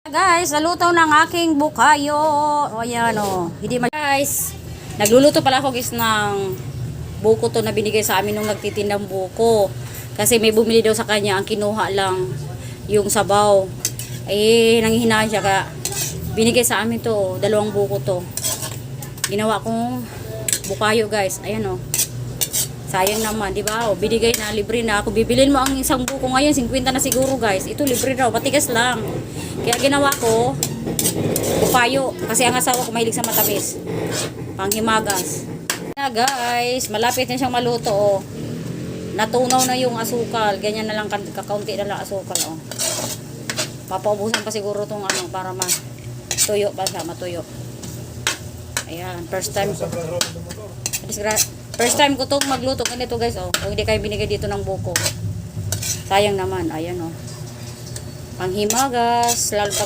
Guys, naluto ng aking bukayo. O ayan o. Guys, nagluluto pala ako guys ng buko to na binigay sa amin nung nagtitindang buko. Kasi may bumili daw sa kanya, ang kinuha lang yung sabaw. Eh, nanghihinaan siya ka. Binigay sa amin to, dalawang buko to. Ginawa kong bukayo guys. Ayan o. Sayang naman, di ba? O, binigay na, libre na. Kung bibilin mo ang isang buko ngayon, 50 na siguro guys. Ito libre na, matigas lang. Kaya ginawa ko, bukayo. Kasi ang asawa ko mahilig sa matamis. Panghimagas. Na guys, malapit na siyang maluto. Oh. Natunaw na yung asukal. Ganyan na lang, kakaunti na lang asukal. Oh. Papaubusan pa siguro tong ano, para matuyo pa siya, matuyo. Ayan, first time ko. First time ko itong magluto ganito guys, oh. Kung hindi kayo binigay dito ng buko. Sayang naman, ayan oh. Panghimagas, lalo pag